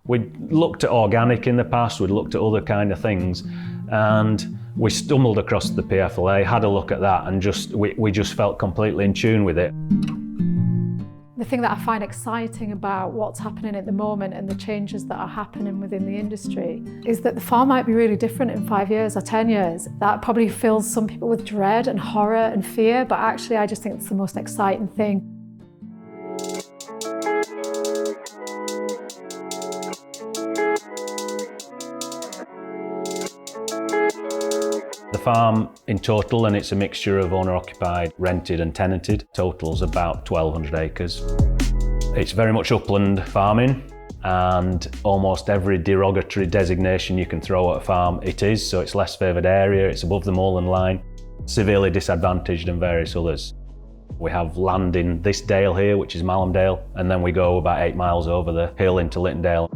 We'd looked at organic in the past, we'd looked at other kind of things, and we stumbled across the PFLA, had a look at that, and we just felt completely in tune with it. The thing that I find exciting about what's happening at the moment and the changes that are happening within the industry is that the farm might be really different in 5 years or 10 years. That probably fills some people with dread and horror and fear, but actually I just think it's the most exciting thing. The farm in total, and it's a mixture of owner-occupied, rented and tenanted, totals about 1,200 acres. It's very much upland farming, and almost every derogatory designation you can throw at a farm it is, so it's less favoured area, it's above the moorland line, severely disadvantaged and various others. We have land in this dale here, which is Malhamdale, and then we go about 8 miles over the hill into Littondale.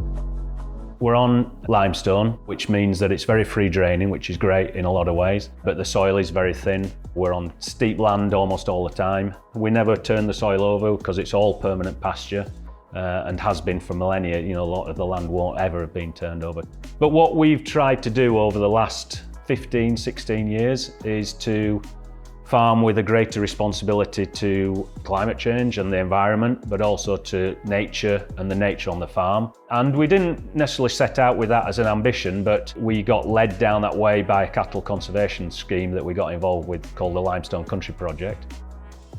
We're on limestone, which means that it's very free draining, which is great in a lot of ways, but the soil is very thin. We're on steep land almost all the time. We never turn the soil over because it's all permanent pasture and has been for millennia. You know, a lot of the land won't ever have been turned over. But what we've tried to do over the last 15, 16 years is to farm with a greater responsibility to climate change and the environment, but also to nature and the nature on the farm. And we didn't necessarily set out with that as an ambition, but we got led down that way by a cattle conservation scheme that we got involved with called the Limestone Country Project.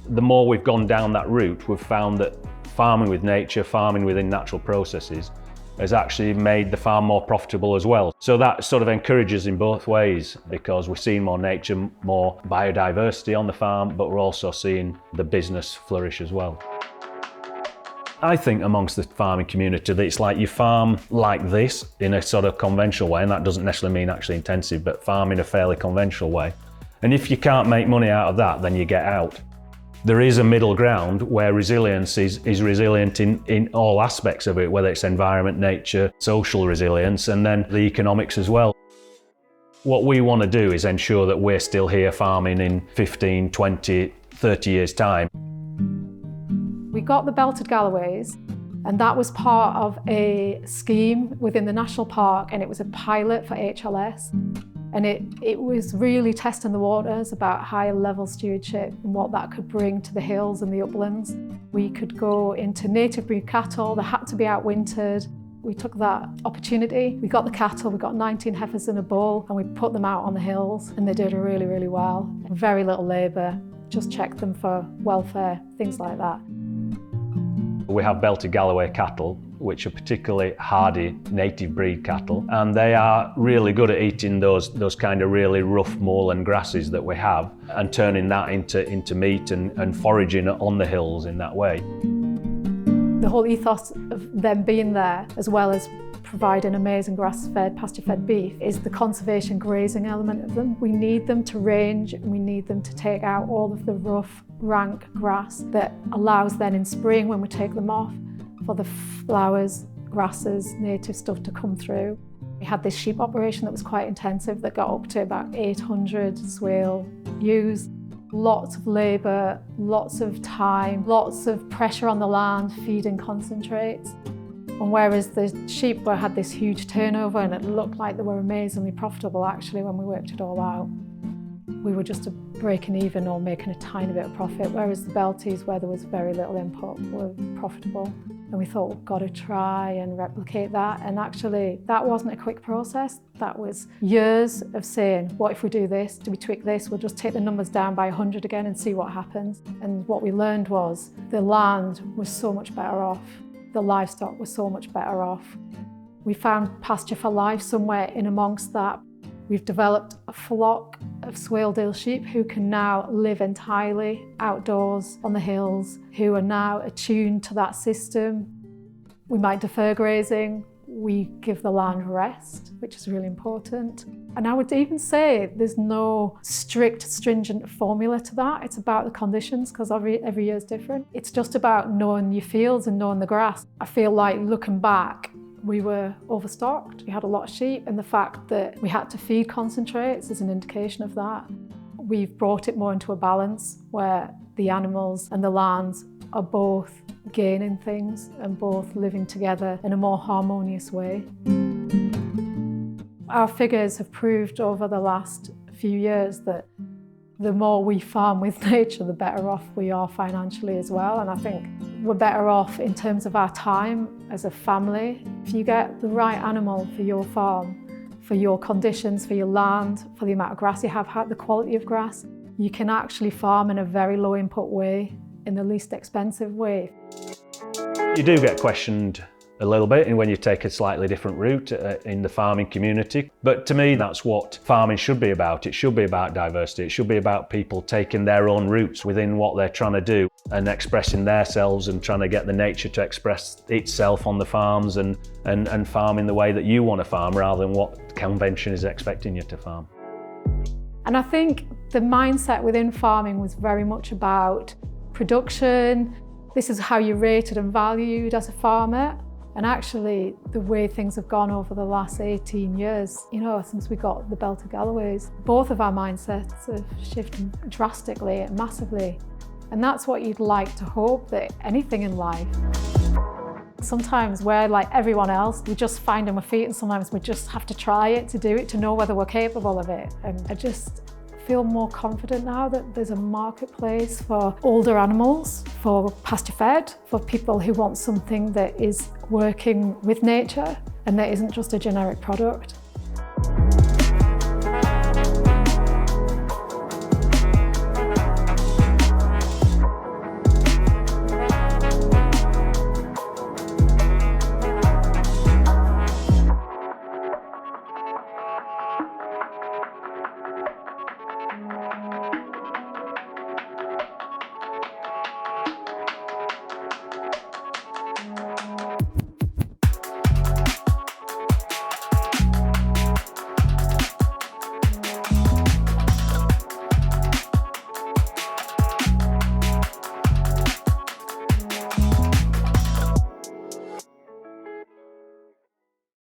The more we've gone down that route, we've found that farming with nature, farming within natural processes, has actually made the farm more profitable as well. So that sort of encourages in both ways, because we're seeing more nature, more biodiversity on the farm, but we're also seeing the business flourish as well. I think amongst the farming community that it's like you farm like this in a sort of conventional way, and that doesn't necessarily mean actually intensive, but farm in a fairly conventional way. And if you can't make money out of that, then you get out. There is a middle ground where resilience is resilient in all aspects of it, whether it's environment, nature, social resilience, and then the economics as well. What we want to do is ensure that we're still here farming in 15, 20, 30 years' time. We got the belted Galloways, and that was part of a scheme within the national park, and it was a pilot for HLS. And it was really testing the waters about higher level stewardship and what that could bring to the hills and the uplands. We could go into native breed cattle, they had to be outwintered. We took that opportunity. We got the cattle, we got 19 heifers in a bull, and we put them out on the hills, and they did really, really well. Very little labour, just checked them for welfare, things like that. We have belted Galloway cattle, which are particularly hardy native breed cattle, and they are really good at eating those kind of really rough moorland grasses that we have and turning that into meat and foraging on the hills in that way. The whole ethos of them being there, as well as providing amazing grass-fed, pasture-fed beef, is the conservation grazing element of them. We need them to range, and we need them to take out all of the rough, rank grass that allows then in spring, when we take them off, for the flowers, grasses, native stuff to come through. We had this sheep operation that was quite intensive that got up to about 800 swale ewes. Lots of labour, lots of time, lots of pressure on the land, feeding concentrates. And whereas the sheep had this huge turnover and it looked like they were amazingly profitable actually when we worked it all out, we were just breaking even or making a tiny bit of profit, whereas the Belties, where there was very little input, were profitable. And we thought, we've got to try and replicate that. And actually, that wasn't a quick process. That was years of saying, what if we do this? Do we tweak this? We'll just take the numbers down by 100 again and see what happens. And what we learned was the land was so much better off. The livestock was so much better off. We found pasture for life somewhere in amongst that. We've developed a flock of Swaledale sheep who can now live entirely outdoors on the hills, who are now attuned to that system. We might defer grazing, we give the land rest, which is really important. And I would even say there's no strict, stringent formula to that. It's about the conditions, because every year is different. It's just about knowing your fields and knowing the grass. I feel like looking back, we were overstocked, we had a lot of sheep, and the fact that we had to feed concentrates is an indication of that. We've brought it more into a balance where the animals and the lands are both gaining things and both living together in a more harmonious way. Our figures have proved over the last few years that the more we farm with nature, the better off we are financially as well. And I think we're better off in terms of our time as a family. If you get the right animal for your farm, for your conditions, for your land, for the amount of grass you have, the quality of grass, you can actually farm in a very low input way, in the least expensive way. You do get questioned a little bit when you take a slightly different route in the farming community. But to me, that's what farming should be about. It should be about diversity. It should be about people taking their own routes within what they're trying to do and expressing themselves and trying to get the nature to express itself on the farms and farming the way that you want to farm rather than what convention is expecting you to farm. And I think the mindset within farming was very much about production. This is how you're rated and valued as a farmer. And actually, the way things have gone over the last 18 years, since we got the Belt of Galloways, both of our mindsets have shifted drastically and massively. And that's what you'd like to hope, that anything in life. Sometimes we're like everyone else, we just find on our feet, and sometimes we just have to try it to do it, to know whether we're capable of it. And I just feel more confident now that there's a marketplace for older animals, for pasture fed, for people who want something that is working with nature and that isn't just a generic product.